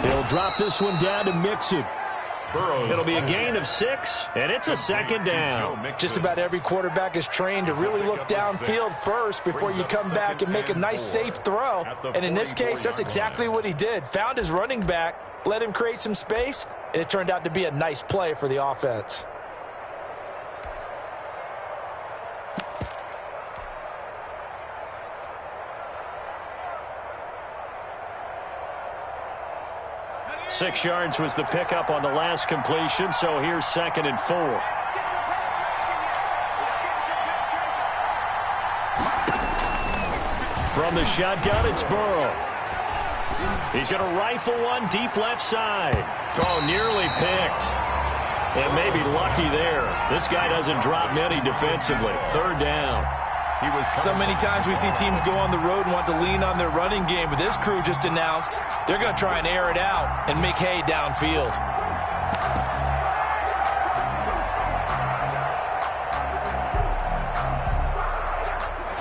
He'll drop this one down to Mixon. It'll be a gain of 6, and it's a second down. Just about every quarterback is trained to really look downfield first before you come back and make a nice, safe throw. And in this case, that's exactly what he did. Found his running back, let him create some space, and it turned out to be a nice play for the offense. Six yards was the pickup on the last completion, so here's 2nd and 4. From the shotgun, it's Burrow. He's going to rifle one deep left side. Oh, nearly picked. And maybe lucky there. This guy doesn't drop many defensively. 3rd down. So many times we see teams go on the road and want to lean on their running game, but this crew just announced they're going to try and air it out and make hay downfield.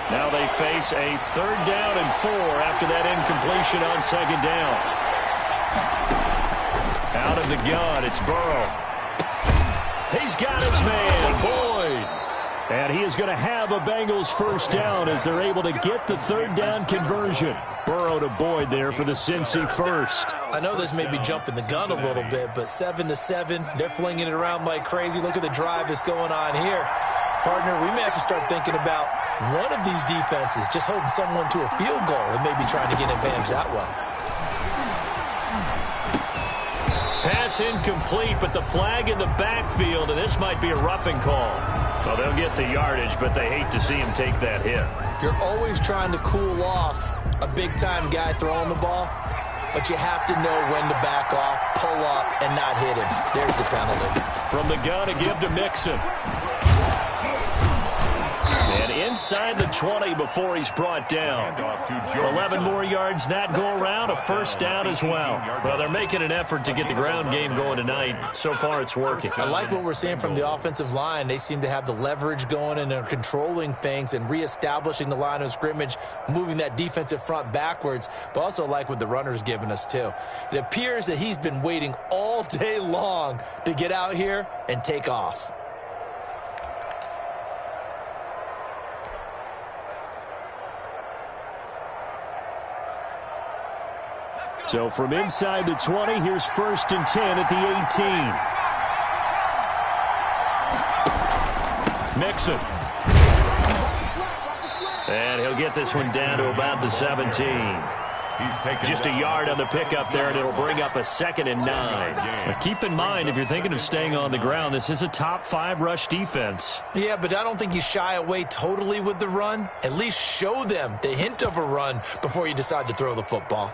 Now they face a 3rd down and 4 after that incompletion on 2nd down. Out of the gun, it's Burrow. He's got his man, Boyd. And he is going to have a Bengals 1st down as they're able to get the 3rd down conversion. Burrow to Boyd there for the Cincy 1st. I know this may be jumping the gun a little bit, but 7-7, they're flinging it around like crazy. Look at the drive that's going on here. Partner, we may have to start thinking about one of these defenses just holding someone to a field goal and maybe trying to get advantage that way. Pass incomplete, but the flag in the backfield, and this might be a roughing call. Well, they'll get the yardage, but they hate to see him take that hit. You're always trying to cool off a big-time guy throwing the ball, but you have to know when to back off, pull up, and not hit him. There's the penalty. From the gun, a give to Mixon. And inside the 20 before he's brought down. 11 more yards that go around, a 1st down as well. Well, they're making an effort to get the ground game going tonight. So far, it's working. I like what we're seeing from the offensive line. They seem to have the leverage going and they're controlling things and reestablishing the line of scrimmage, moving that defensive front backwards, but also like what the runner's giving us, too. It appears that he's been waiting all day long to get out here and take off. So from inside the 20, here's 1st and 10 at the 18. Mixon. And he'll get this one down to about the 17. Just a yard on the pickup there, and it'll bring up a 2nd and 9. Now keep in mind, if you're thinking of staying on the ground, this is a top 5 rush defense. Yeah, but I don't think you shy away totally with the run. At least show them the hint of a run before you decide to throw the football.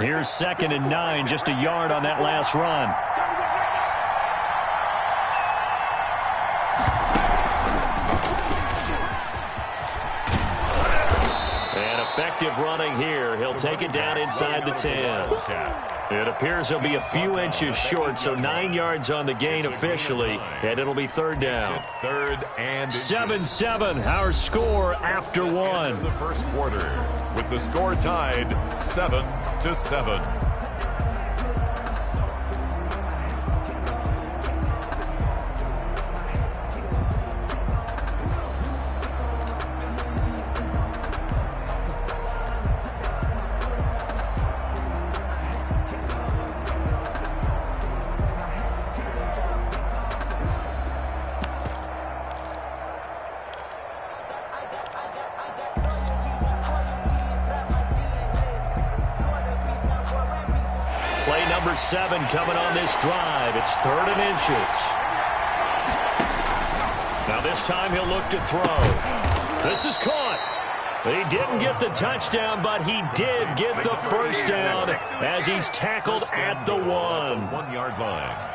Here's 2nd and 9, just a yard on that last run. And effective running here. He'll take it down inside the 10. It appears he'll be a few inches short, so 9 yards on the gain officially, and it'll be 3rd down. 7-7, our score after 1. The 1st quarter, with the score tied 7-7. Play number 7 coming on this drive. It's 3rd and inches. Now this time he'll look to throw. This is caught. He didn't get the touchdown, but he did get the 1st down as he's tackled at the 1. 1-yard line.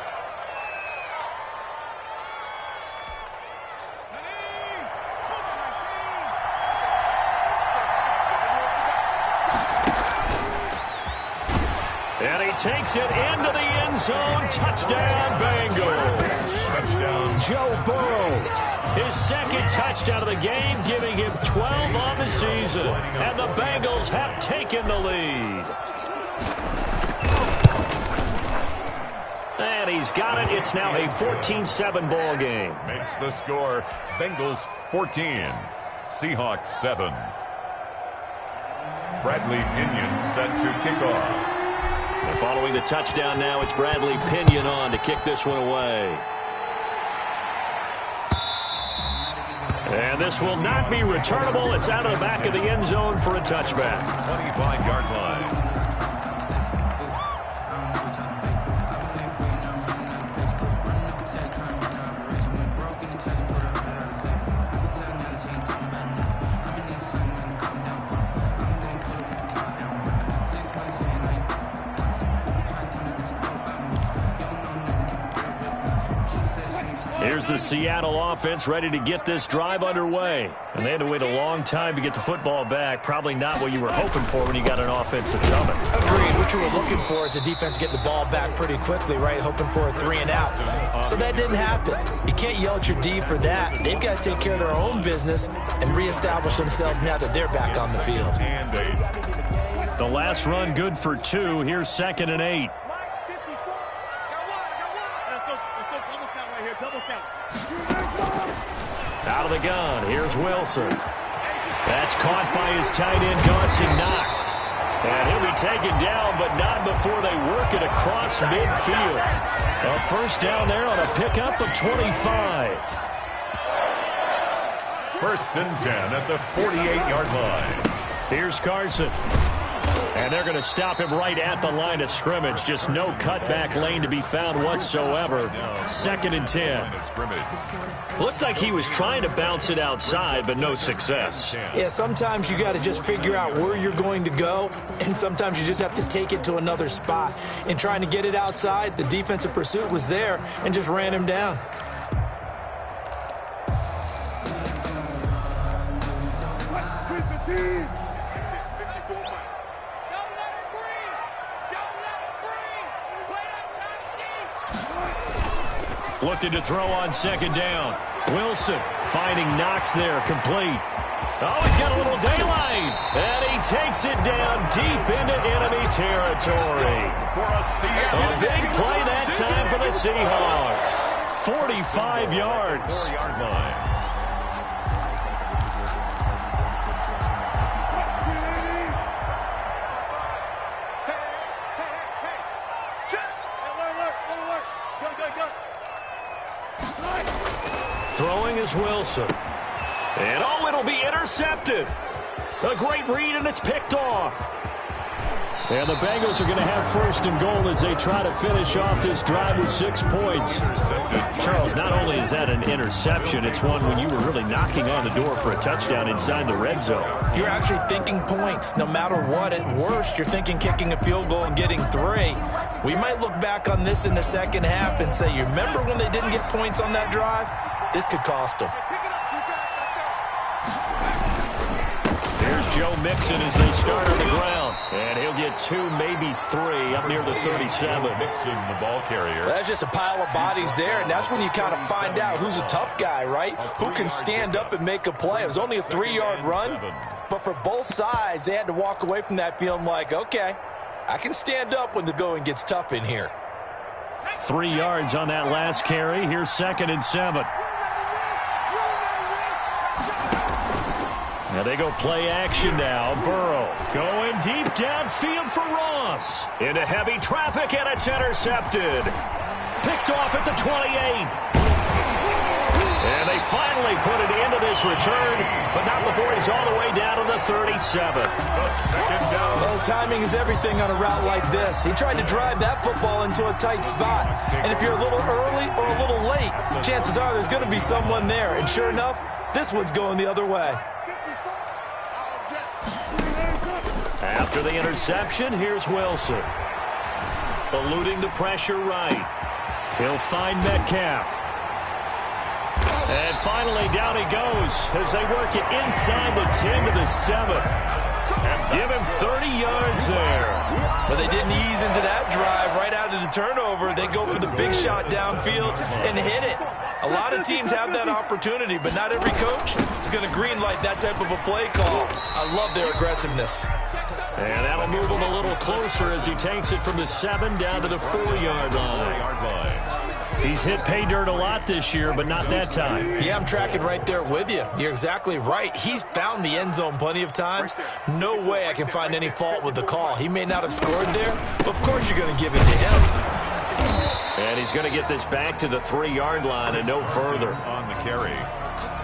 takes it into the end zone. Touchdown, Bengals. Touchdown. Joe Burrow, his second touchdown of the game, giving him 12 on the season. And the Bengals have taken the lead. And he's got it. It's now a 14-7 ball game. Makes the score Bengals 14, Seahawks 7. Bradley Pinion set to kick off. And following the touchdown now, it's Bradley Pinion on to kick this one away. And this will not be returnable. It's out of the back of the end zone for a touchback. 25-yard line. Here's the Seattle offense ready to get this drive underway. And they had to wait a long time to get the football back. Probably not what you were hoping for when you got an offense that's coming. Agreed. What you were looking for is the defense getting the ball back pretty quickly, right? Hoping for a 3 and out. So that didn't happen. You can't yell at your D for that. They've got to take care of their own business and reestablish themselves now that they're back on the field. The last run good for 2. Here's 2nd and 8. Out of the gun, here's Wilson. That's caught by his tight end, Dawson Knox. And he'll be taken down, but not before they work it across midfield. A first down there on a pickup of 25. 1st and 10 at the 48-yard line. Here's Carson. And they're going to stop him right at the line of scrimmage. Just no cutback lane to be found whatsoever. 2nd and 10. Looked like he was trying to bounce it outside, but no success. Yeah, sometimes you got to just figure out where you're going to go, and sometimes you just have to take it to another spot. In trying to get it outside, the defensive pursuit was there and just ran him down. Looking to throw on 2nd down. Wilson finding Knox there, complete. Oh, he's got a little daylight. And he takes it down deep into enemy territory. A big play that time for the Seahawks. 45 yards. Throwing is Wilson. And oh, it'll be intercepted. A great read, and it's picked off. And the Bengals are going to have 1st and goal as they try to finish off this drive with 6 points. Charles, not only is that an interception, it's one when you were really knocking on the door for a touchdown inside the red zone. You're actually thinking points. No matter what, at worst, you're thinking kicking a field goal and getting 3. We might look back on this in the second half and say, you remember when they didn't get points on that drive? This could cost them. Here's Joe Mixon as they start on the ground. And he'll get 2, maybe 3 up near the 37. Mixon, the ball carrier. That's just a pile of bodies there, and that's when you kind of find out who's a tough guy, right? Who can stand up and make a play. It was only a 3-yard run, but for both sides, they had to walk away from that feeling like, okay, I can stand up when the going gets tough in here. 3 yards on that last carry. Here's 2nd and 7. Now they go play action now. Burrow going deep downfield for Ross. Into heavy traffic, and it's intercepted. Picked off at the 28. And they finally put it into this return, but not before he's all the way down to the 37. Well, timing is everything on a route like this. He tried to drive that football into a tight spot. And if you're a little early or a little late, chances are there's going to be someone there. And sure enough, this one's going the other way. After the interception, here's Wilson. Eluding the pressure right. He'll find Metcalf. And finally, down he goes as they work it inside the 10 to the 7. And Give him 30 yards there. But they didn't ease into that drive right out of the turnover. They go for the big shot downfield and hit it. A lot of teams have that opportunity, but not every coach is going to greenlight that type of a play call. I love their aggressiveness. And that'll move him a little closer as he takes it from the 7 down to the 4-yard line. He's hit pay dirt a lot this year, but not that time. Yeah, I'm tracking right there with you. You're exactly right. He's found the end zone plenty of times. No way I can find any fault with the call. He may not have scored there, but of course you're going to give it to him. And he's going to get this back to the 3-yard line and no further. On the carry.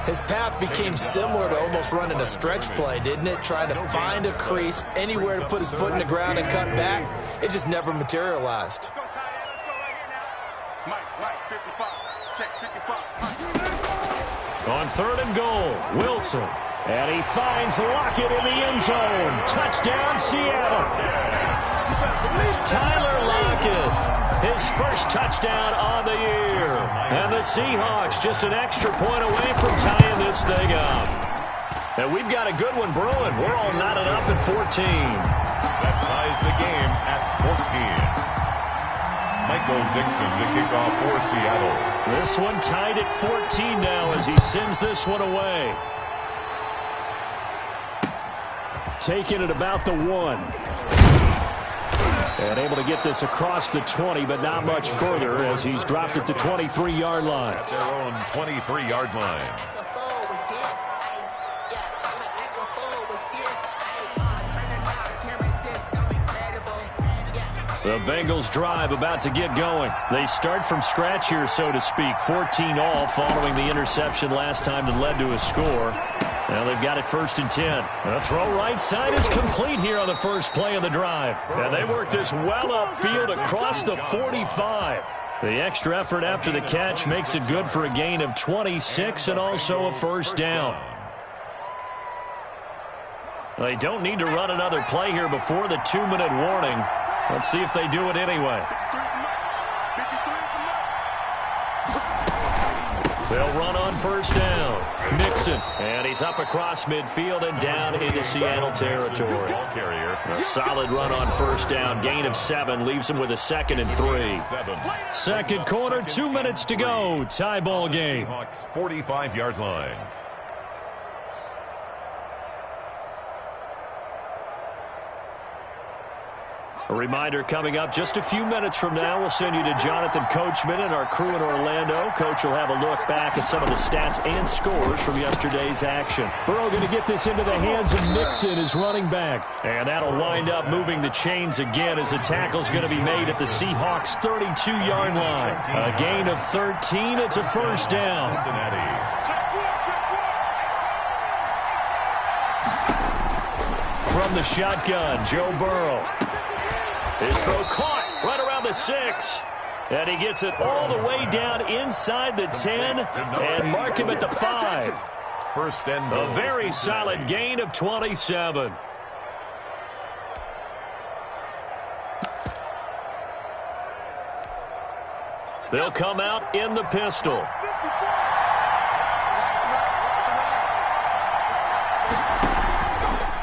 His path became similar to almost running a stretch play, didn't it? Trying to find a crease, anywhere to put his foot in the ground and cut back. It just never materialized. On 3rd and goal, Wilson. And he finds Lockett in the end zone. Touchdown, Seattle. Tyler Lockett, his first touchdown on the year. And the Seahawks just an extra point away from tying this thing up. And we've got a good one brewing. We're all knotted up at 14. That ties the game at 14. Michael Dixon to kick off for Seattle. This one tied at 14 now as he sends this one away. Taking it about the 1. And able to get this across the 20, but not much further as he's dropped it to 23-yard line. At their own 23-yard line. The Bengals drive about to get going. They start from scratch here, so to speak. 14 all following the interception last time that led to a score. Now they've got it 1st and 10. The throw right side is complete here on the first play of the drive. And they work this well upfield across the 45. The extra effort after the catch makes it good for a gain of 26 and also a first down. They don't need to run another play here before the 2-minute warning. Let's see if they do it anyway. They'll run on first down. Mixon, and he's up across midfield and down into Seattle territory. A solid run on first down. Gain of 7 leaves him with a 2nd and 3. Second quarter, 2 minutes to go. Tie ball game. 45-yard line. A reminder coming up just a few minutes from now. We'll send you to Jonathan Coachman and our crew in Orlando. Coach will have a look back at some of the stats and scores from yesterday's action. Burrow going to get this into the hands of Mixon, his running back. And that'll wind up moving the chains again as a tackle's going to be made at the Seahawks' 32-yard line. A gain of 13. It's a first down. From the shotgun, Joe Burrow. His throw caught right around the 6. And he gets it all the way down inside the 10 and mark him at the 5. First and goal. A very solid gain of 27. They'll come out in the pistol.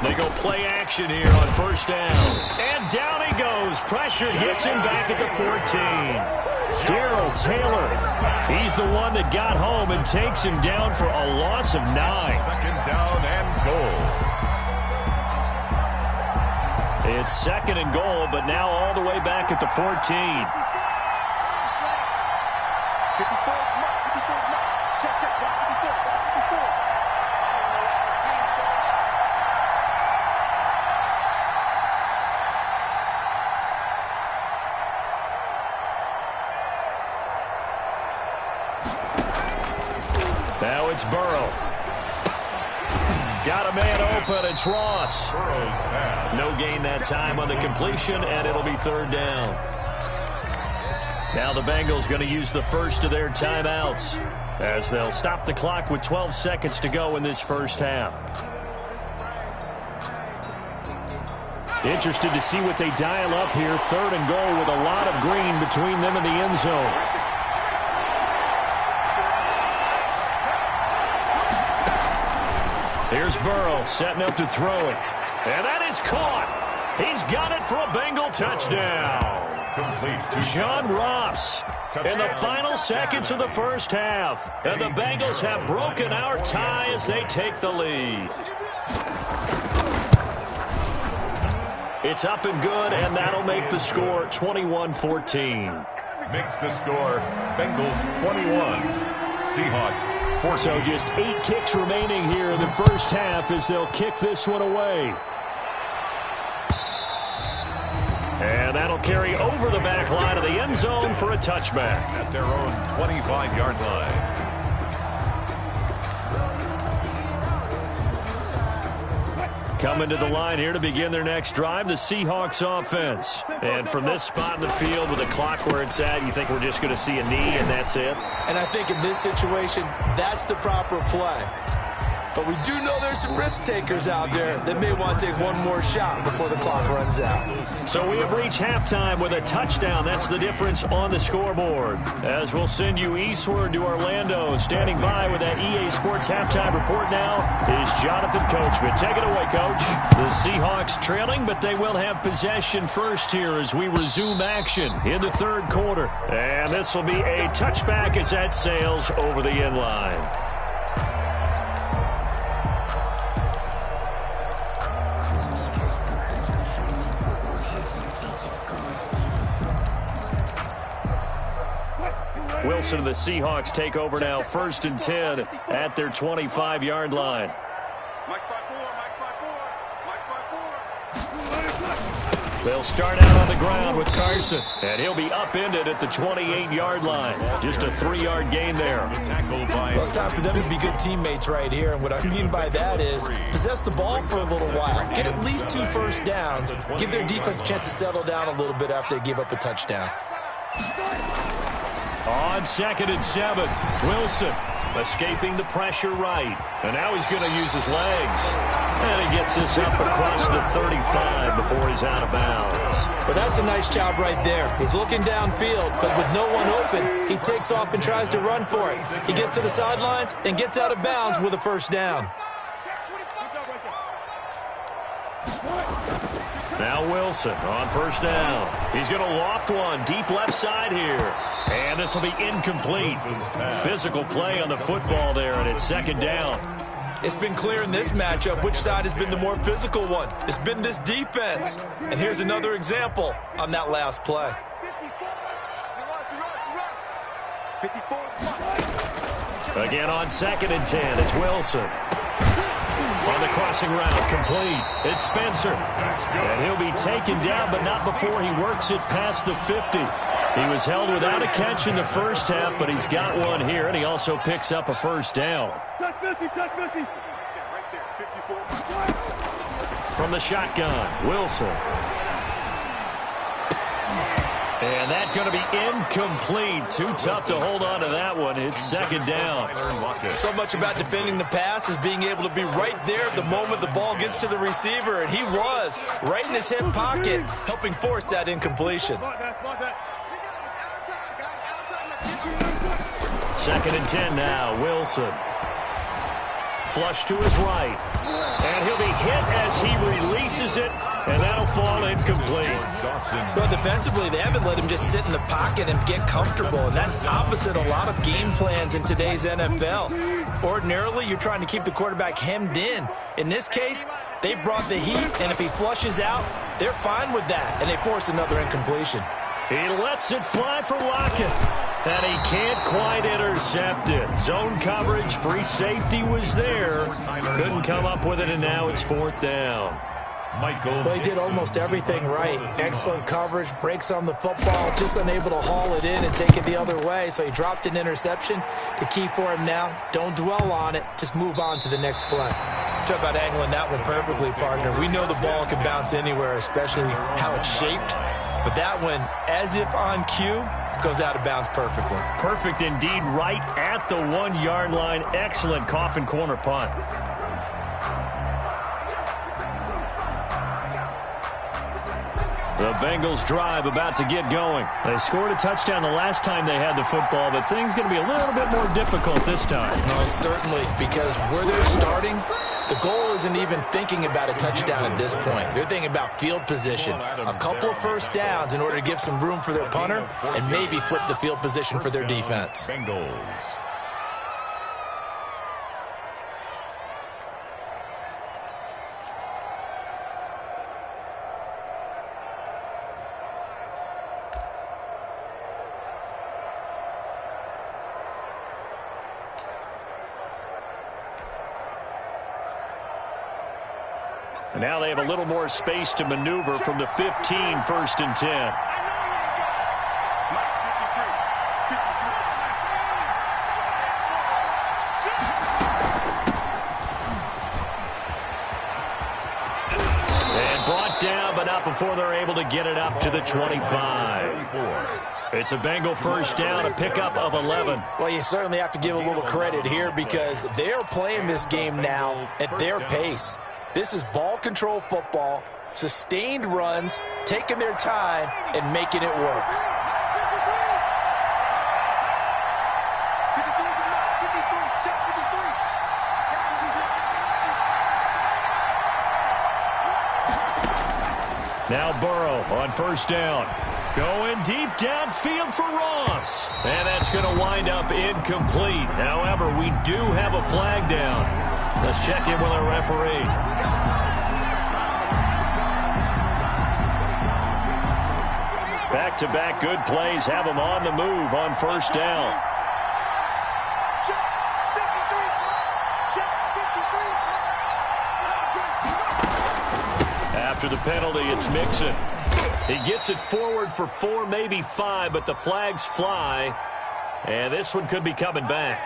They go play action here on first down. And down he goes. Pressure gets him back at the 14. Darrell Taylor. He's the one that got home and takes him down for a loss of 9. Second down and goal. It's 2nd and goal, but now all the way back at the 14. Now it's Burrow. Got a man open. It's Ross. No gain that time on the completion, and it'll be 3rd down. Now the Bengals going to use the first of their timeouts as they'll stop the clock with 12 seconds to go in this first half. Interested to see what they dial up here. 3rd and goal with a lot of green between them and the end zone. Here's Burrow setting up to throw it. And that is caught. He's got it for a Bengal touchdown. Complete. John Ross in the final seconds of the first half. And the Bengals have broken our tie as they take the lead. It's up and good, and that'll make the score 21-14. Makes the score Bengals 21, Seahawks 14. So just 8 ticks remaining here in the first half as they'll kick this one away. And that'll carry over the back line of the end zone for a touchback. At their own 25-yard line. Coming to the line here to begin their next drive, the Seahawks offense. And from this spot in the field with the clock where it's at, you think we're just going to see a knee and that's it? And I think in this situation, that's the proper play. But we do know there's some risk takers out there that may want to take one more shot before the clock runs out. So we have reached halftime with a touchdown. That's the difference on the scoreboard. As we'll send you eastward to Orlando. Standing by with that EA Sports halftime report now is Jonathan Coachman. Take it away, Coach. The Seahawks trailing, but they will have possession first here as we resume action in the third quarter. And this will be a touchback as that sails over the end line. Wilson and the Seahawks take over now, 1st and 10 at their 25-yard line. They'll start out on the ground with Carson, and he'll be upended at the 28-yard line. Just a 3-yard gain there. Well, it's time for them to be good teammates right here, and what I mean by that is possess the ball for a little while, get at least 2 first downs, give their defense a chance to settle down a little bit after they give up a touchdown. On 2nd and 7, Wilson escaping the pressure right. And now he's going to use his legs. And he gets this up across the 35 before he's out of bounds. Well, that's a nice job right there. He's looking downfield, but with no one open, he takes off and tries to run for it. He gets to the sidelines and gets out of bounds with a first down. Now Wilson on 1st down. He's going to loft one deep left side here. And this will be incomplete. Physical play on the football there, and it's 2nd down. It's been clear in this matchup which side has been the more physical one. It's been this defense. And here's another example on that last play. Again on 2nd and 10, it's Wilson. On the crossing route, complete. It's Spencer. And he'll be taken down, but not before he works it past the 50. He was held without a catch in the first half, but he's got one here, and he also picks up a first down. From the shotgun, Wilson. And that's going to be incomplete. Too tough to hold on to that one. It's 2nd down. So much about defending the pass is being able to be right there at the moment the ball gets to the receiver, and he was right in his hip pocket, helping force that incompletion. 2nd and 10 now, Wilson. Flush to his right. And he'll be hit as he releases it, and that'll fall incomplete. Well, defensively, they haven't let him just sit in the pocket and get comfortable, and that's opposite a lot of game plans in today's NFL. Ordinarily, you're trying to keep the quarterback hemmed in. In this case, they brought the heat, and if he flushes out, they're fine with that, and they force another incompletion. He lets it fly for Lockett. And he can't quite intercept it. Zone coverage, free safety was there. Couldn't come up with it, and now it's 4th down. Well, he did almost everything right. Excellent coverage, breaks on the football, just unable to haul it in and take it the other way, so he dropped an interception. The key for him now, don't dwell on it, just move on to the next play. Talk about angling that one perfectly, partner. We know the ball can bounce anywhere, especially how it's shaped. But that one, as if on cue, goes out of bounds perfectly. Perfect indeed, right at the 1-yard line. Excellent coffin corner punt. The Bengals drive about to get going. They scored a touchdown the last time they had the football, but things going to be a little bit more difficult this time. No, certainly, because where they're starting, The goal isn't even thinking about a touchdown at this point. They're thinking about field position. A couple of first downs in order to give some room for their punter and maybe flip the field position for their defense. Bengals. And now they have a little more space to maneuver from the 15, 1st and 10. And brought down, but not before they're able to get it up to the 25. It's a Bengal first down, a pickup of 11. Well, you certainly have to give a little credit here because they're playing this game now at their pace. This is ball control football, sustained runs, taking their time, and making it work. Now Burrow on first down. Going deep downfield for Ross. And that's going to wind up incomplete. However, we do have a flag down. Let's check in with our referee. Back-to-back good plays have them on the move on first down. After the penalty, it's Mixon. He gets it forward for 4, maybe 5, but the flags fly. And this one could be coming back.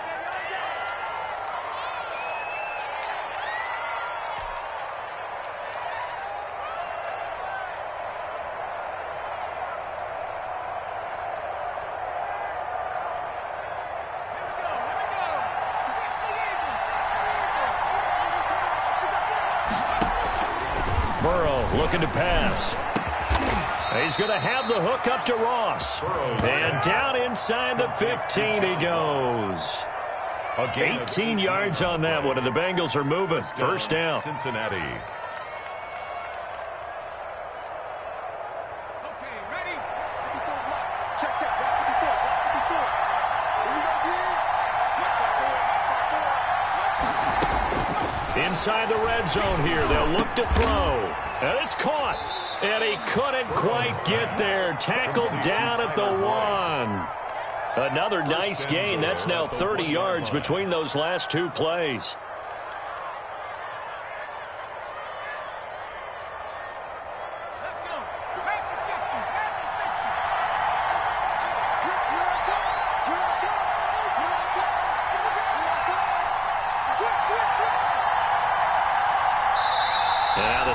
Burrow looking to pass. He's going to have the hook up to Ross. And down inside the 15 he goes. 18 yards on that one, and the Bengals are moving. First down. Cincinnati. Inside the red zone here, they'll look to throw. And it's caught. And he couldn't quite get there. Tackled down at the 1. Another nice gain. That's now 30 yards between those last 2 plays.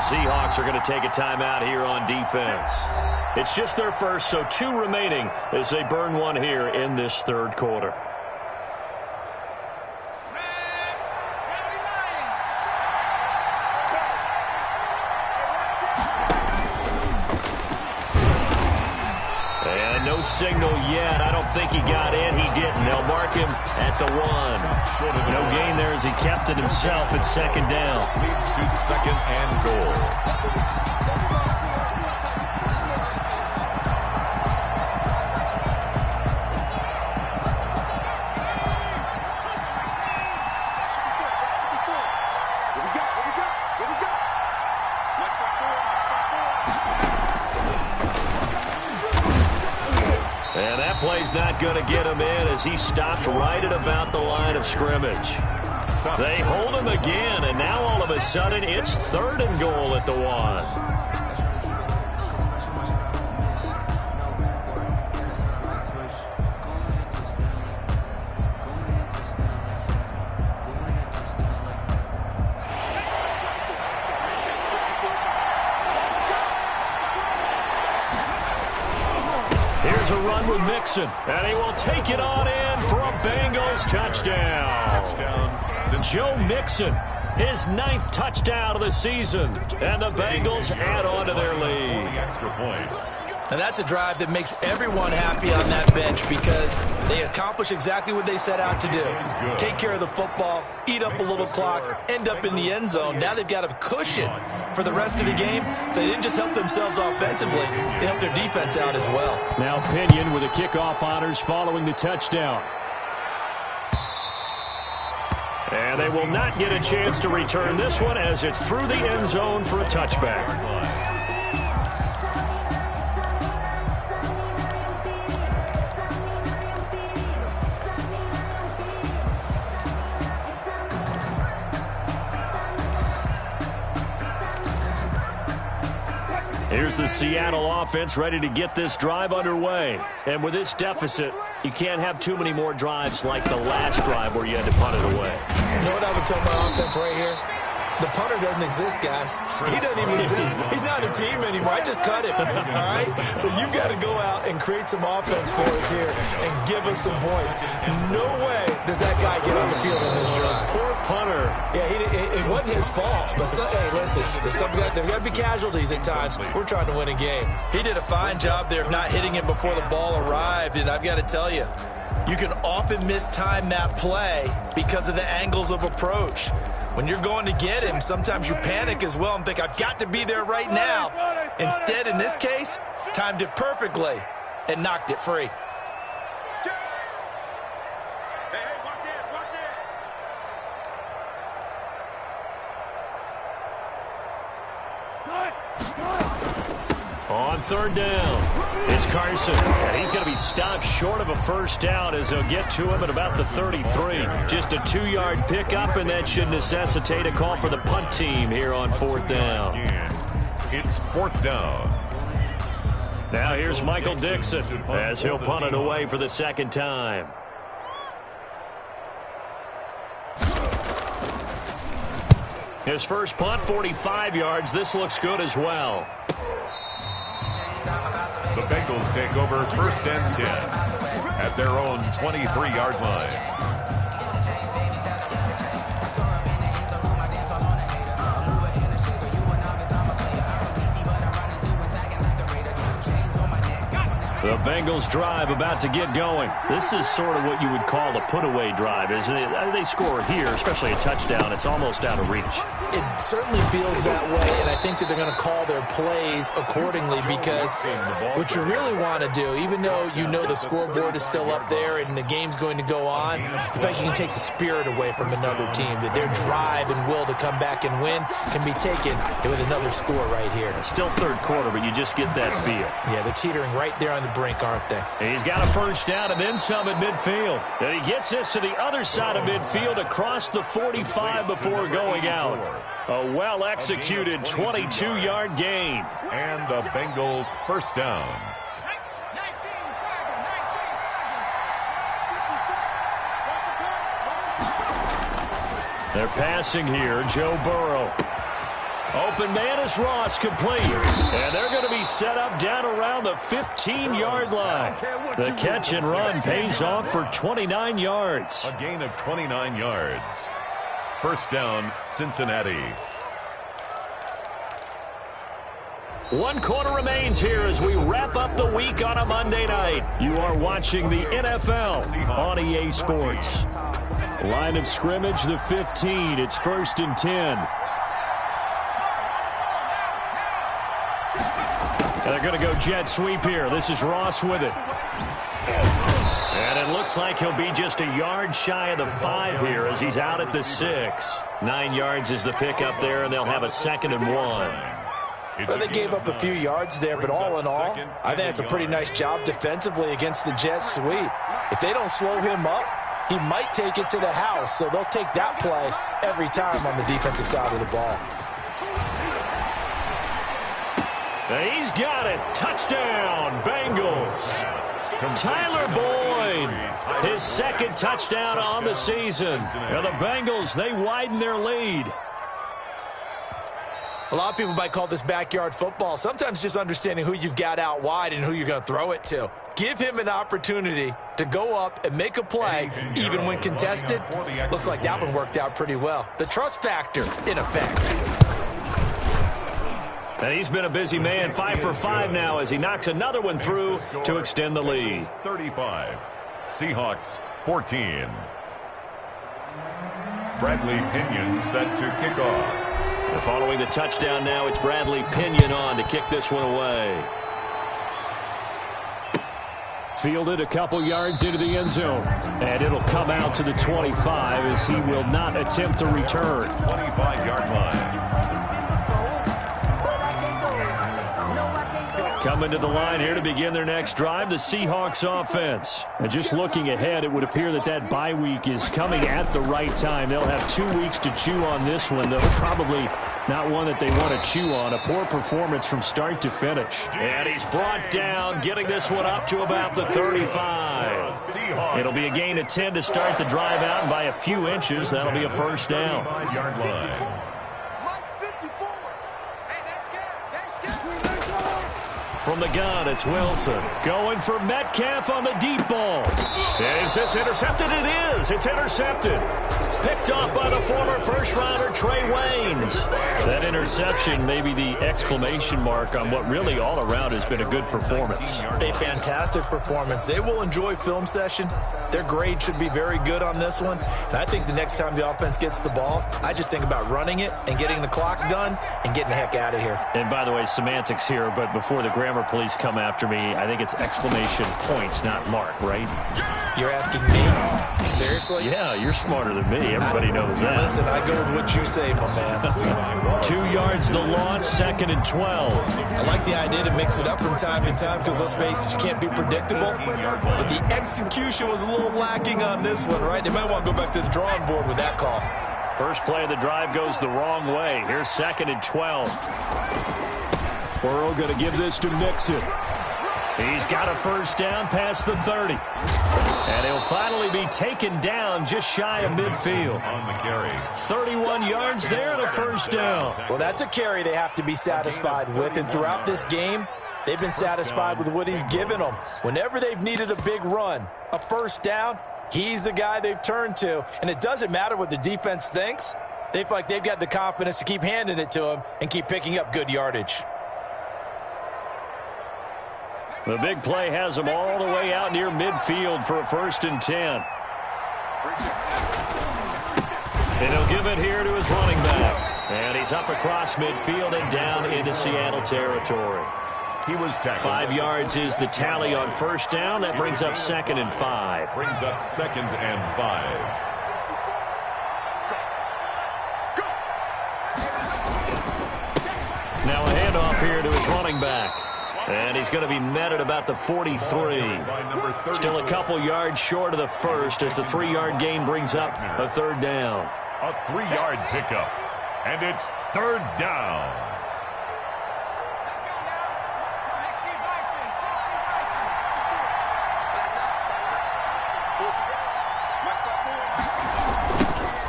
Seahawks are going to take a timeout here on defense. It's just their first, so 2 remaining as they burn one here in this third quarter. And no signal yet. I don't think he got in. He didn't. They'll mark him at the 1. No gain there as he kept it himself at second down. Leads to second and goal. And that play's not going to get him in as he stopped right at about the line of scrimmage. They hold him again, and now all of a sudden it's 3rd and goal at the 1. Here's a run with Mixon, and he will take it on in for a Bengals touchdown. Joe Mixon, his 9th touchdown of the season, and the Bengals add on to their lead. Extra point. And that's a drive that makes everyone happy on that bench because they accomplish exactly what they set out to do. Take care of the football, eat up a little clock, end up in the end zone. Now they've got a cushion for the rest of the game. So they didn't just help themselves offensively, they helped their defense out as well. Now Pinion with the kickoff honors following the touchdown. And they will not get a chance to return this one as it's through the end zone for a touchback. Here's the Seattle offense ready to get this drive underway. And with this deficit, you can't have too many more drives like the last drive where you had to punt it away. You know what I would tell my offense right here? The punter doesn't exist, guys. He doesn't even exist. He's not a team anymore. I just cut him, all right? So you've got to go out and create some offense for us here and give us some points. No way does that guy get on the field in this drive. Poor punter. Yeah, it wasn't his fault. But, hey, listen, there's got to be casualties at times. We're trying to win a game. He did a fine job there of not hitting him before the ball arrived, and I've got to tell you, you can often mistime that play because of the angles of approach. When you're going to get him, sometimes you panic as well and think, I've got to be there right now. Instead, in this case, timed it perfectly and knocked it free. On third down, it's Carson, and he's going to be stopped short of a first down as they'll get to him at about the 33. Just a 2-yard pickup, and that should necessitate a call for the punt team here on fourth down. It's fourth down. Now here's Michael Dixon as he'll punt it away for the second time. His first punt, 45 yards. This looks good as well. The Bengals take over first and 10 at their own 23-yard line. The Bengals drive about to get going. This is sort of what you would call a put-away drive, isn't it? They score here, especially a touchdown. It's almost out of reach. It certainly feels that way, and I think that they're going to call their plays accordingly because what you really want to do, even though you know the scoreboard is still up there and the game's going to go on, the fact you can take the spirit away from another team, that their drive and will to come back and win can be taken with another score right here. Still third quarter, but you just get that feel. Yeah, they're teetering right there on the brink, aren't they? He's got a first down and then some at midfield. And he gets this to the other side of midfield across the 45 before going out. A well-executed 22-yard gain. And a Bengals first down. They're passing here. Joe Burrow. Open man is Ross, complete. And they're going to be set up down around the 15-yard line. The catch and run pays off for 29 yards. A gain of 29 yards. First down, Cincinnati. 1 quarter remains here as we wrap up the week on a Monday night. You are watching the NFL on EA Sports. Line of scrimmage, the 15. It's 1st and 10. And they're going to go jet sweep here. This is Ross with it. And it looks like he'll be just a yard shy of the 5 here as he's out at the 6. 9 yards is the pickup there, and they'll have a 2nd and 1. Well, they gave up a few yards there, but all in all, I think it's a pretty nice job defensively against the jet sweep. If they don't slow him up, he might take it to the house, so they'll take that play every time on the defensive side of the ball. He's got it. Touchdown, Bengals. Tyler Boyd, his 2nd touchdown on the season. And the Bengals, they widen their lead. A lot of people might call this backyard football. Sometimes just understanding who you've got out wide and who you're going to throw it to. Give him an opportunity to go up and make a play, even when contested. Looks like that one worked out pretty well. The trust factor, in effect. And he's been a busy man, 5 for 5 now as he knocks another one through to extend the lead. 35. Seahawks 14. Bradley Pinion set to kick off. And following the touchdown now, it's Bradley Pinion on to kick this one away. Fielded a couple yards into the end zone. And it'll come out to the 25 as he will not attempt to return. 25-yard line. Coming to the line here to begin their next drive, the Seahawks offense. And just looking ahead, it would appear that that bye week is coming at the right time. They'll have 2 weeks to chew on this one, though probably not one that they want to chew on. A poor performance from start to finish. And he's brought down, getting this one up to about the 35. It'll be a gain of 10 to start the drive out, and by a few inches, that'll be a first down. 35-yard line. From the gun, it's Wilson. Going for Metcalf on the deep ball. Is this intercepted? It is. It's intercepted. Picked up by the former first-rounder Trey Waynes. That interception may be the exclamation mark on what really all around has been a good performance. A fantastic performance. They will enjoy film session. Their grade should be very good on this one. And I think the next time the offense gets the ball, I just think about running it and getting the clock done and getting the heck out of here. And by the way, semantics here, but before the grammar police come after me, I think it's exclamation point, not mark, right? You're asking me? Seriously? Yeah, you're smarter than me. Everybody knows that. Listen, I go with what you say, my man. 2 yards the loss, 2nd and 12. I like the idea to mix it up from time to time because, let's face it, you can't be predictable. But the execution was a little lacking on this one, right? They might want to go back to the drawing board with that call. First play of the drive goes the wrong way. Here's 2nd and 12. Burrow going to give this to Mixon. He's got a first down past the 30. And he'll finally be taken down just shy of midfield. On the carry. 31 yards there and a first down. Well, that's a carry they have to be satisfied with. And throughout this game, they've been satisfied with what he's given them. Whenever they've needed a big run, a first down, he's the guy they've turned to. And it doesn't matter what the defense thinks. They feel like they've got the confidence to keep handing it to him and keep picking up good yardage. The big play has him all the way out near midfield for a 1st and 10. And he'll give it here to his running back. And he's up across midfield and down into Seattle territory. He was tackled. 5 yards is the tally on first down. That brings up 2nd and 5. Brings up 2nd and 5. Now a handoff here to his running back. And he's going to be met at about the 43. Still a couple yards short of the first as the 3-yard gain brings up a 3rd down. A 3-yard pickup. And it's 3rd down.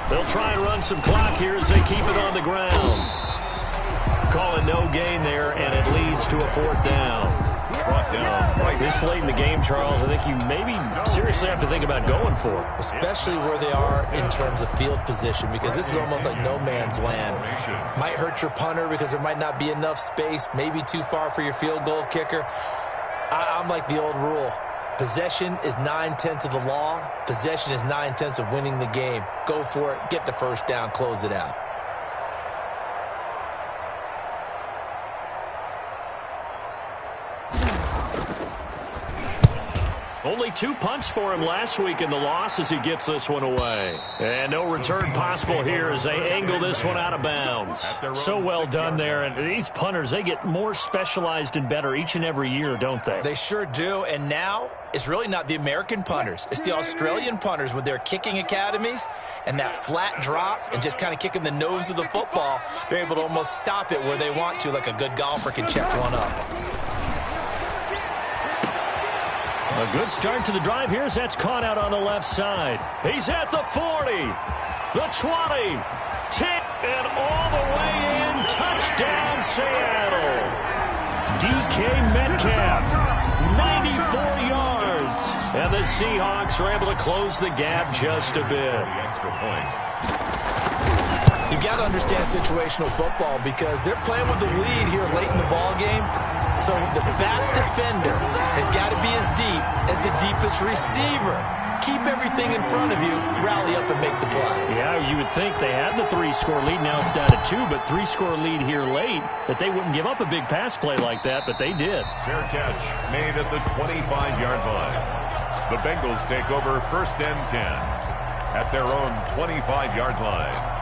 They'll try and run some clock here as they keep it on the ground. Calling no gain there, and it leads to a 4th down. Brought down right. This late in the game, Charles, I think you maybe seriously have to think about going for it. Especially where they are in terms of field position, because this is almost like no man's land. Might hurt your punter because there might not be enough space, maybe too far for your field goal kicker. I'm like the old rule. Possession is 9/10 of the law. Possession is 9/10 of winning the game. Go for it. Get the first down. Close it out. Only 2 punts for him last week in the loss as he gets this one away. And no return possible here as they angle this one out of bounds. So well done there. And these punters, they get more specialized and better each and every year, don't they? They sure do. And now it's really not the American punters. It's the Australian punters with their kicking academies and that flat drop and just kind of kicking the nose of the football. They're able to almost stop it where they want to, like a good golfer can check one up. A good start to the drive here as that's caught out on the left side. He's at the 40, the 20, 10, and all the way in. Touchdown, Seattle. DK Metcalf, 94 yards. And the Seahawks are able to close the gap just a bit. Extra point. You've got to understand situational football because they're playing with the lead here late football game. So the back defender has got to be as deep as the deepest receiver. Keep everything in front of you, rally up and make the play. Yeah, you would think they had the 3-score lead. Now it's down to 2, but 3-score lead here late, that they wouldn't give up a big pass play like that, but they did. Fair catch made at the 25-yard line. The Bengals take over 1st and 10 at their own 25-yard line.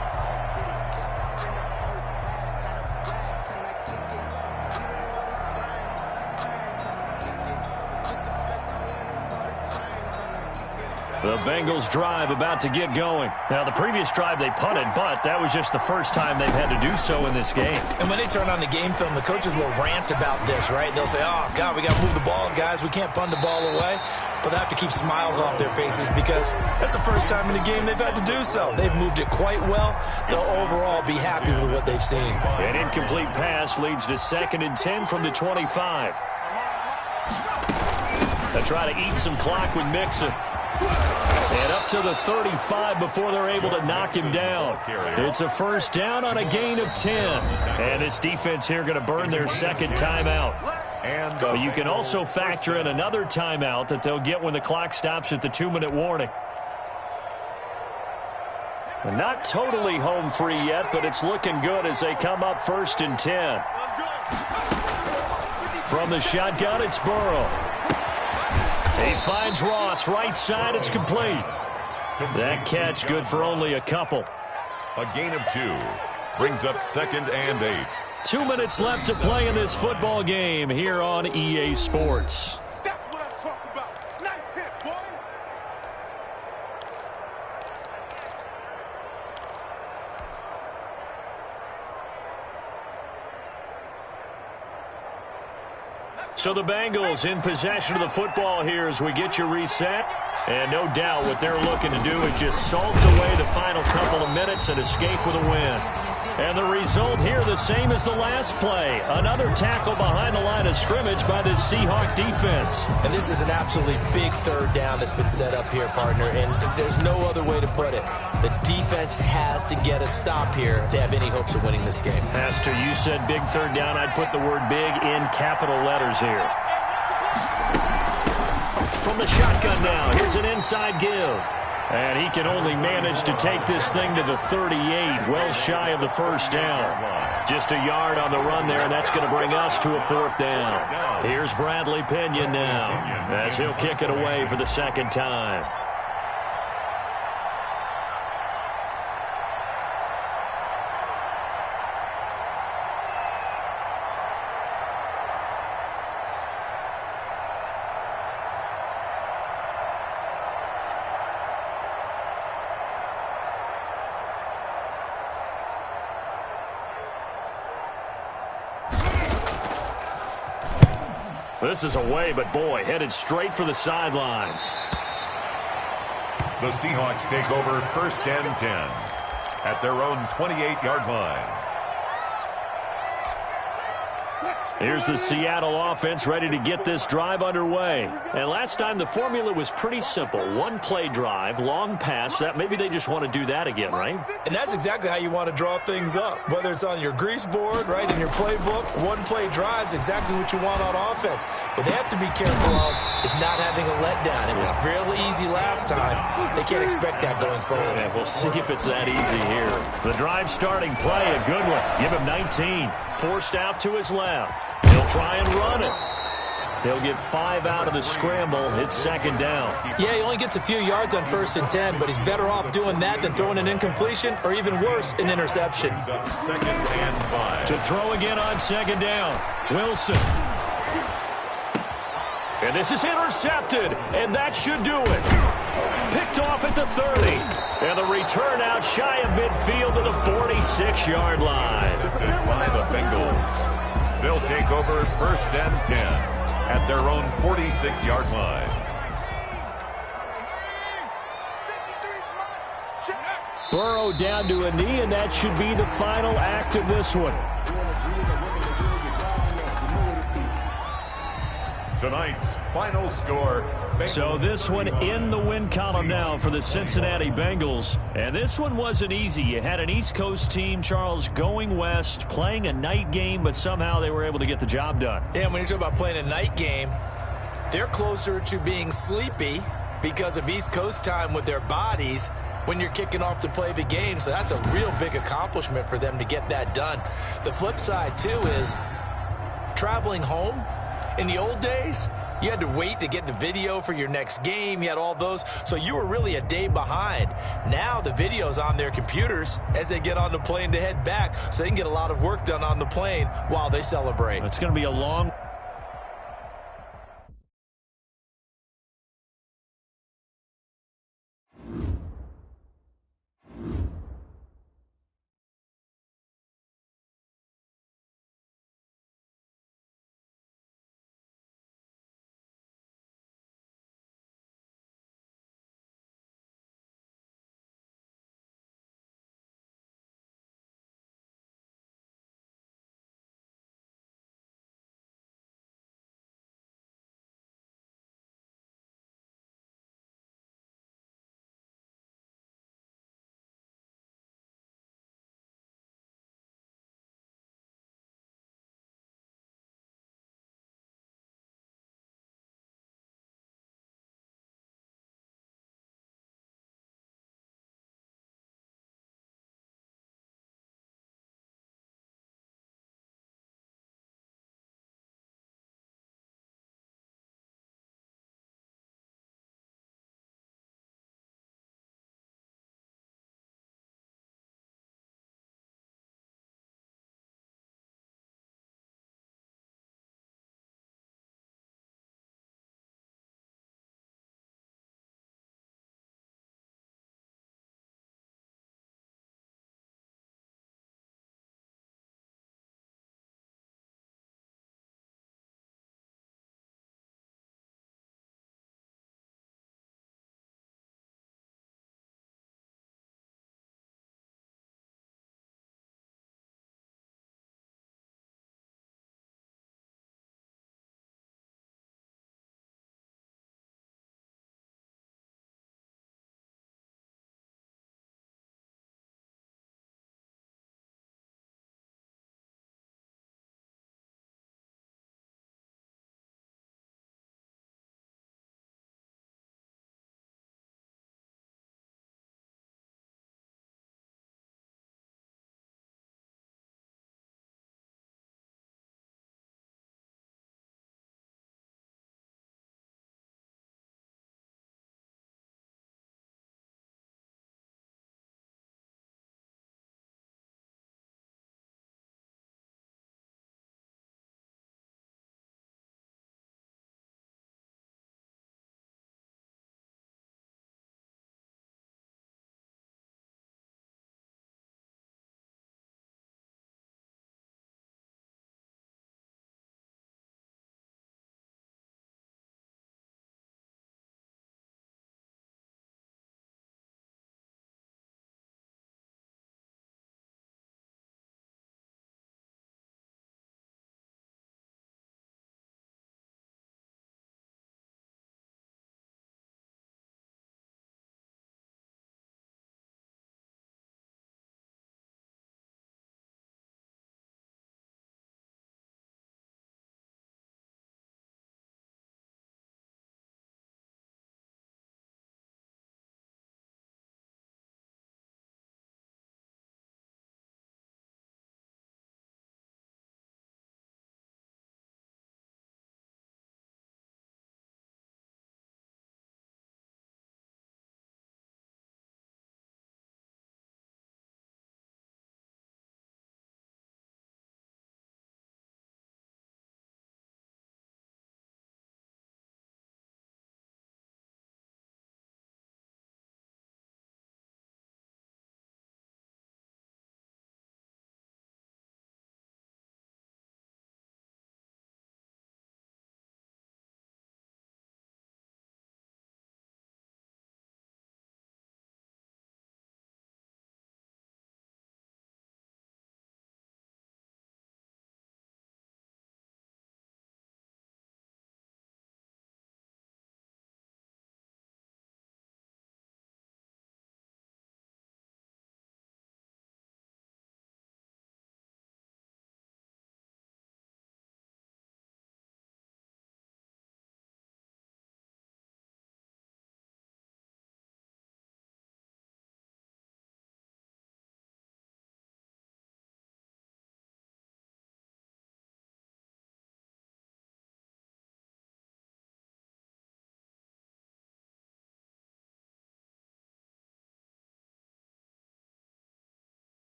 The Bengals drive about to get going. Now, the previous drive they punted, but that was just the first time they've had to do so in this game. And when they turn on the game film, the coaches will rant about this, right? They'll say, oh, God, we got to move the ball, guys. We can't punt the ball away. But they have to keep smiles off their faces because that's the first time in the game they've had to do so. They've moved it quite well. They'll overall be happy with what they've seen. An incomplete pass leads to 2nd and 10 from the 25. They try to eat some clock with Mixon. And up to the 35 before they're able to knock him down. It's a 1st down on a gain of 10. And this defense here going to burn their 2nd timeout. But you can also factor in another timeout that they'll get when the clock stops at the 2-minute warning. And not totally home free yet, but it's looking good as they come up 1st and 10. From the shotgun, it's Burrow. He finds Ross, right side, it's complete. That catch good for only a couple. A gain of 2 brings up 2nd and 8. 2 minutes left to play in this football game here on EA Sports. That's what I'm talking about. Nice hit, boy. So the Bengals in possession of the football here as we get you reset. And no doubt what they're looking to do is just salt away the final couple of minutes and escape with a win. And the result here the same as the last play. Another tackle behind the line of scrimmage by this Seahawk defense. And this is an absolutely big 3rd down that's been set up here, partner, and there's no other way to put it. The defense has to get a stop here if they have any hopes of winning this game. Pastor, you said big 3rd down. I'd put the word big in capital letters here. From the shotgun now, here's an inside give. And he can only manage to take this thing to the 38, well shy of the 1st down. Just a yard on the run there, and that's going to bring us to a 4th down. Here's Bradley Pinion now as he'll kick it away for the 2nd time. This is away, but boy, headed straight for the sidelines. The Seahawks take over 1st and 10 at their own 28-yard line. Here's the Seattle offense ready to get this drive underway. And last time the formula was pretty simple. 1-play drive, long pass. That maybe they just want to do that again, right? And that's exactly how you want to draw things up. Whether it's on your grease board, right, in your playbook, 1-play drive's exactly what you want on offense. What they have to be careful of is not having a letdown. It was fairly easy last time. They can't expect that going forward. And we'll see if it's that easy here. The drive starting play, a good one. Give him 19. Forced out to his left. He'll try and run it. He'll get 5 out of the scramble. It's 2nd down. Yeah, he only gets a few yards on 1st and 10, but he's better off doing that than throwing an incompletion or even worse, an interception. 2nd and 5. To throw again on 2nd down. Wilson. And this is intercepted, and that should do it. Picked off at the 30. And the return out shy of midfield to the 46-yard line. By the Bengals. They'll take over 1st and 10 at their own 46-yard line. Burrow down to a knee, and that should be the final act of this one. Tonight's final score, Bengals. So this one in the win column now for the Cincinnati Bengals. And this one wasn't easy. You had an East Coast team, Charles, going west, playing a night game, but somehow they were able to get the job done. Yeah, when you're talking about playing a night game, they're closer to being sleepy because of East Coast time with their bodies when you're kicking off to play the game. So that's a real big accomplishment for them to get that done. The flip side, too, is traveling home. In the old days, you had to wait to get the video for your next game. You had all those. So you were really a day behind. Now the video's on their computers as they get on the plane to head back, so they can get a lot of work done on the plane while they celebrate. It's going to be a long